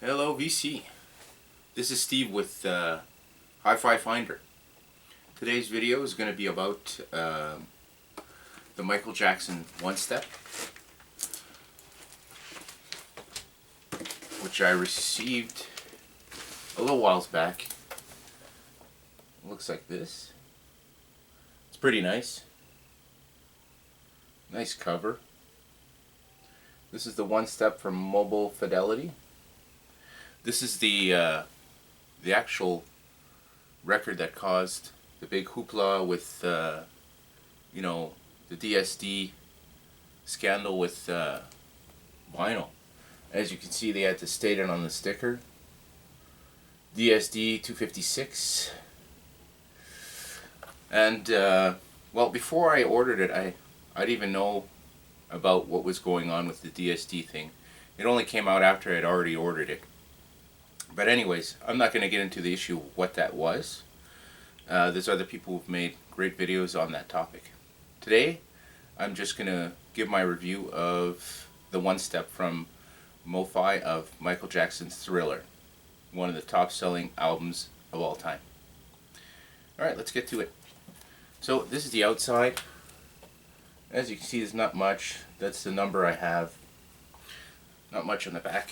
Hello VC, this is Steve with Hi-Fi Finder. Today's video is going to be about the Michael Jackson One Step, which I received a little whiles back. It looks like this. It's pretty nice. Nice cover. This is the One Step from Mobile Fidelity. This is the actual record that caused the big hoopla with you know, the DSD scandal with vinyl. As you can see, they had to state it on the sticker. DSD 256. And well, before I ordered it, I didn't even know about what was going on with the DSD thing. It only came out after I'd already ordered it. But anyways, I'm not going to get into the issue of what that was. There's other people who've made great videos on that topic. Today, I'm just going to give my review of the One Step from Mofi of Michael Jackson's Thriller, one of the top-selling albums of all time. Alright, let's get to it. So, this is the outside. As you can see, there's not much. That's the number I have. Not much on the back.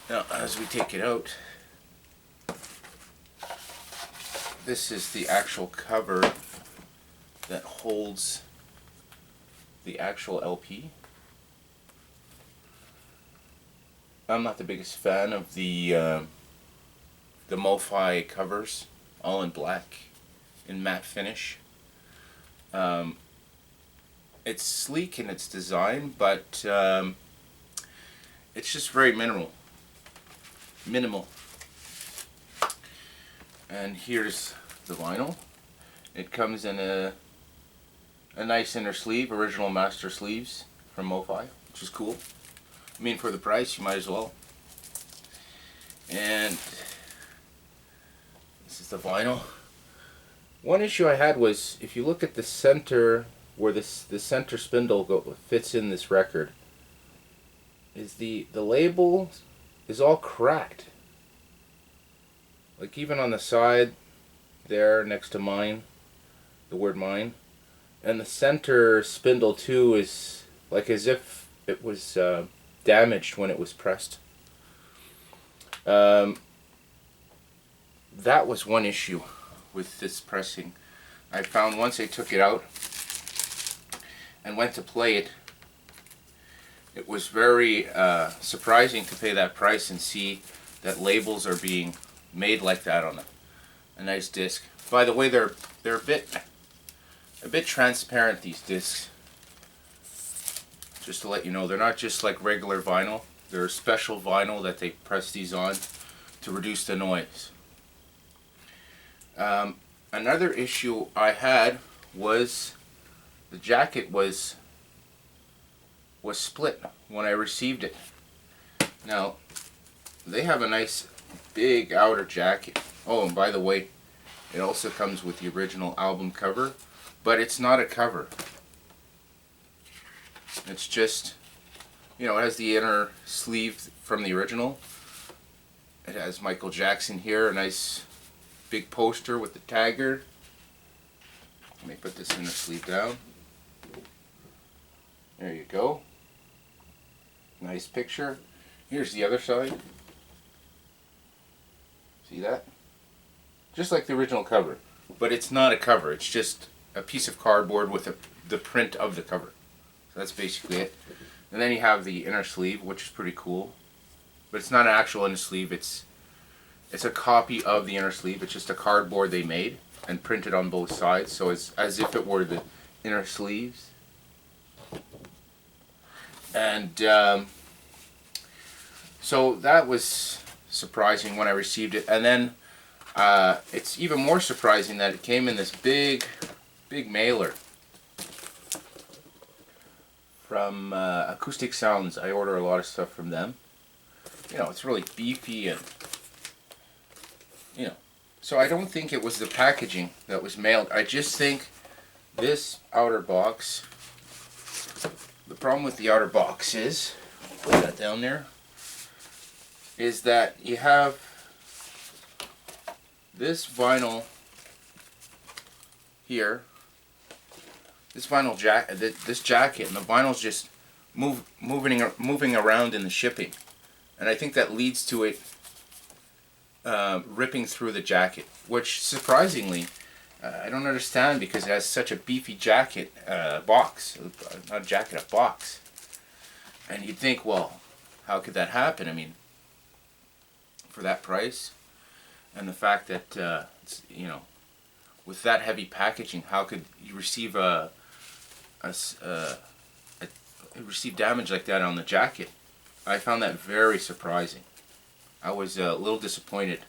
Now, as we take it out, this is the actual cover that holds the actual LP. I'm not the biggest fan of the Mofi covers, all in black, in matte finish. It's sleek in its design, but it's just very minimal. And here's the vinyl. It comes in a nice inner sleeve, original master sleeves from Mofi, which is cool. I mean, for the price, you might as well. And this is the vinyl. One issue I had was, if you look at the center, where the center spindle fits in this record, is the label is all cracked. Like even on the side there next to mine, the word mine, and the center spindle too is like as if it was damaged when it was pressed. That was one issue with this pressing. I found once I took it out and went to play it, it was very surprising to pay that price and see that labels are being made like that on a nice disc. By the way, they're a bit transparent, these discs. Just to let you know, they're not just like regular vinyl. They're a special vinyl that they press these on to reduce the noise. Another issue I had was the jacket was split when I received it. Now, they have a nice big outer jacket. Oh, and by the way, it also comes with the original album cover, but it's not a cover. It's just, you know, it has the inner sleeve from the original. It has Michael Jackson here, a nice big poster with the tagger. Let me put this inner sleeve down. There you go. Nice picture. Here's the other side. See that? Just like the original cover. But it's not a cover. It's just a piece of cardboard with the print of the cover. So that's basically it. And then you have the inner sleeve, which is pretty cool. But it's not an actual inner sleeve. It's a copy of the inner sleeve. It's just a cardboard they made and printed on both sides. So it's as if it were the inner sleeves. And so that was surprising when I received it. And then it's even more surprising that it came in this big mailer from Acoustic Sounds. I order a lot of stuff from them. You know, it's really beefy and, you know. So I don't think it was the packaging that was mailed. I just think this outer box, the problem with the outer box is, put that down there, is that you have this vinyl here, this vinyl jacket, this jacket, and the vinyl's just moving around in the shipping, and I think that leads to it ripping through the jacket, which surprisingly I don't understand, because it has such a beefy jacket box, not a jacket, a box, and you'd think, well, how could that happen? I mean, for that price, and the fact that it's, you know, with that heavy packaging, how could you receive receive damage like that on the jacket? I found that very surprising. I was a little disappointed.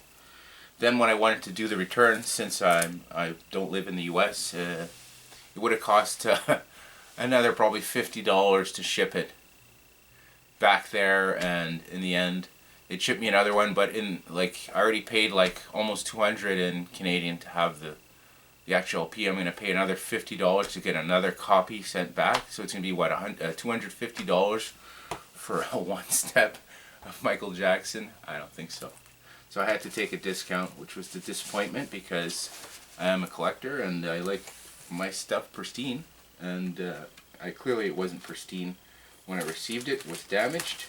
Then when I wanted to do the return, since I don't live in the U.S., it would have cost another probably $50 to ship it back there, and in the end it shipped me another one, but in like I already paid like almost 200 in Canadian to have the actual LP. I'm going to pay another $50 to get another copy sent back, so it's going to be what, $250 for a one step of Michael Jackson? I don't think so. So I had to take a discount, which was the disappointment, because I am a collector and I like my stuff pristine, and clearly it wasn't pristine when I received it. It was damaged,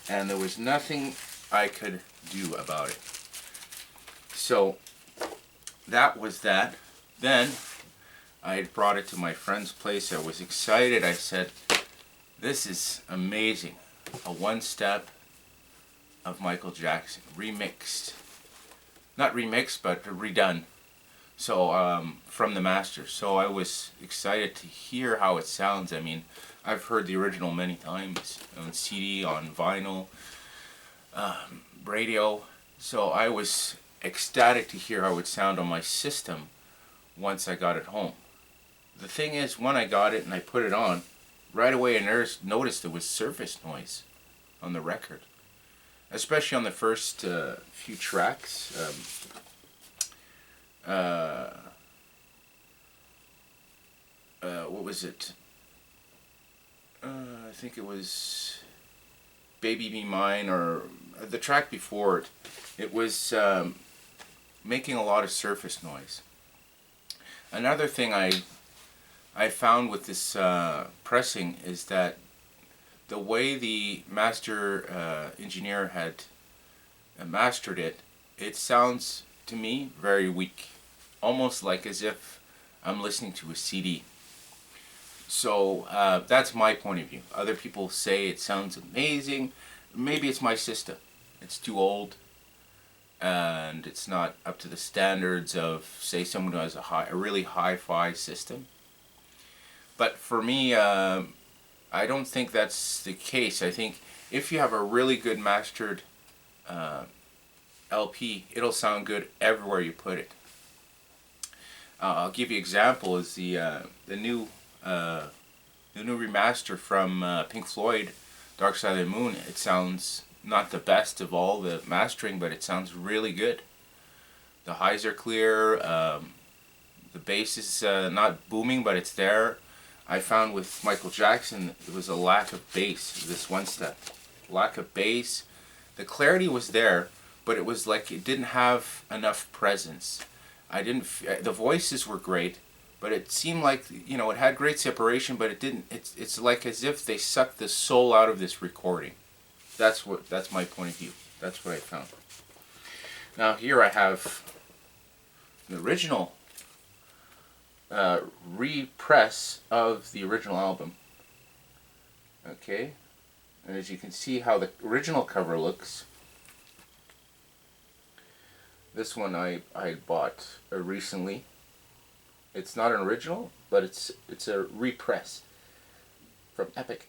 and there was nothing I could do about it. So that was that. Then I had brought it to my friend's place. I was excited. I said, this is amazing. A one step of Michael Jackson, remixed. Not remixed, but redone. So, from the master. So I was excited to hear how it sounds. I mean, I've heard the original many times on CD, on vinyl, radio. So I was ecstatic to hear how it would sound on my system once I got it home. The thing is, when I got it and I put it on, right away I noticed there was surface noise on the record, especially on the first few tracks. What was it? I think it was Baby Be Mine, or the track before it. It was making a lot of surface noise. Another thing I found with this pressing is that the way the master engineer had mastered it, it sounds to me very weak, almost like as if I'm listening to a CD. So that's my point of view. Other people say it sounds amazing. Maybe it's my system. It's too old, and it's not up to the standards of, say, someone who has a really hi-fi system. But for me, I don't think that's the case. I think if you have a really good mastered LP, it'll sound good everywhere you put it. I'll give you an example. Is the new remaster from Pink Floyd, Dark Side of the Moon. It sounds not the best of all the mastering, but it sounds really good. The highs are clear. The bass is not booming, but it's there. I found with Michael Jackson, there was a lack of bass, this one step. Lack of bass. The clarity was there, but it was like it didn't have enough presence. The voices were great, but it seemed like, you know, it had great separation, but it didn't. It's like as if they sucked the soul out of this recording. That's my point of view. That's what I found. Now here I have the original repress of the original album. Okay, and as you can see how the original cover looks. This one I bought recently. It's not an original, but it's a repress from Epic.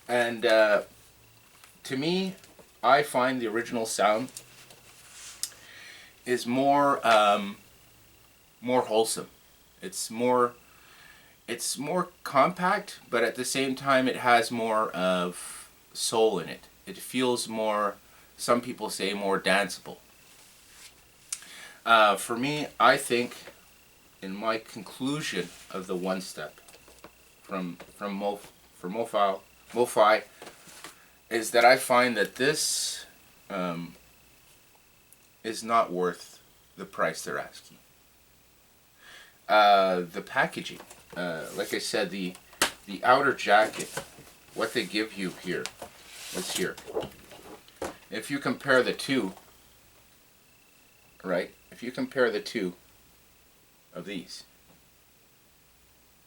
And to me, I find the original sound is more wholesome. It's more compact, but at the same time it has more of soul in it. It feels more, some people say, more danceable. For me, I think, in my conclusion of the one step from Mofi, is that I find that this is not worth the price they're asking. The packaging, like I said, the outer jacket, what they give you here, what's here. If you compare the two, right? If you compare the two of these,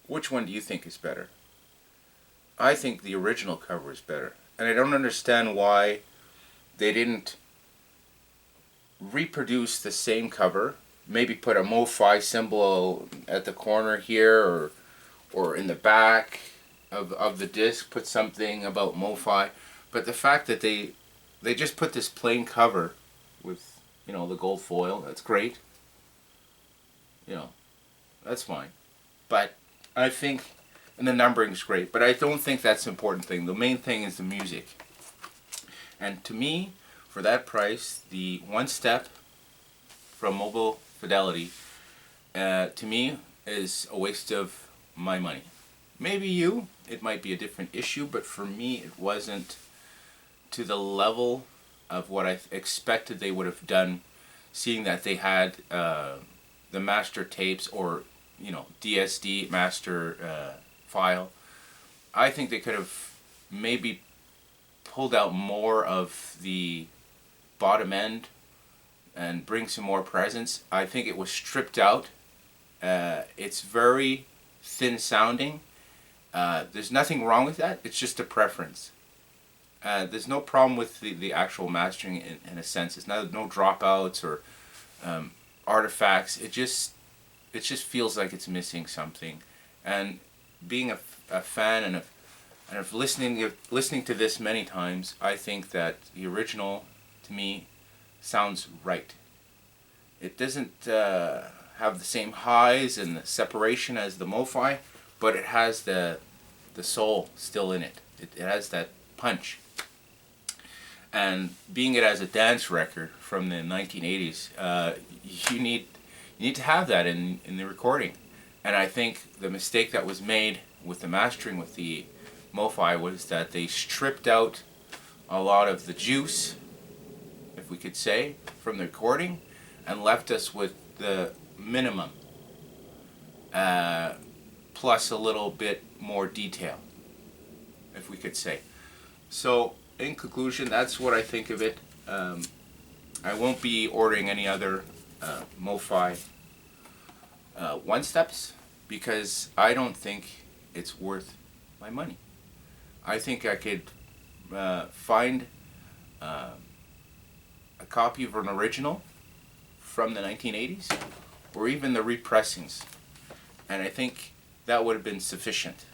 which one do you think is better? I think the original cover is better. And I don't understand why they didn't reproduce the same cover. Maybe put a Mofi symbol at the corner here, or in the back of the disc, put something about Mofi. But the fact that they just put this plain cover with, you know, the gold foil, that's great. You know, that's fine. But I think, and the numbering's great, but I don't think that's the important thing. The main thing is the music. And to me, for that price, the One Step from Mobile Fidelity, to me, is a waste of my money. Maybe you, it might be a different issue, but for me, it wasn't to the level of what I expected they would have done, seeing that they had the master tapes, or, you know, DSD master file. I think they could have maybe pulled out more of the bottom end and bring some more presence. I think it was stripped out. It's very thin sounding. There's nothing wrong with that. It's just a preference. There's no problem with the actual mastering in a sense. It's no dropouts or artifacts. It just feels like it's missing something. And being a fan and of listening to this many times, I think that the original, to me, sounds right. It doesn't have the same highs and the separation as the Mofi, but it has the soul still in it. It has that punch. And being it as a dance record from the 1980s, you need to have that in the recording. And I think the mistake that was made with the mastering with the Mofi was that they stripped out a lot of the juice, if we could say, from the recording, and left us with the minimum, plus a little bit more detail, if we could say. So, in conclusion, that's what I think of it. I won't be ordering any other Mofi One Steps, because I don't think it's worth my money. I think I could find a copy of an original from the 1980s, or even the repressings, and I think that would have been sufficient.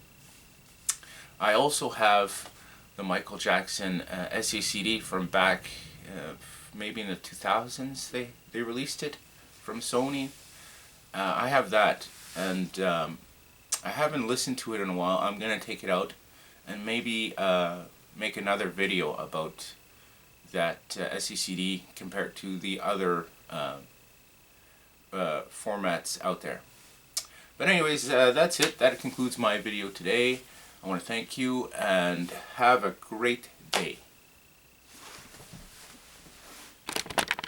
I also have the Michael Jackson SACD from back maybe in the 2000s. They released it from Sony. I have that, and I haven't listened to it in a while. I'm going to take it out and maybe make another video about that SACD compared to the other formats out there. But anyways, that's it. That concludes my video today. I want to thank you and have a great day.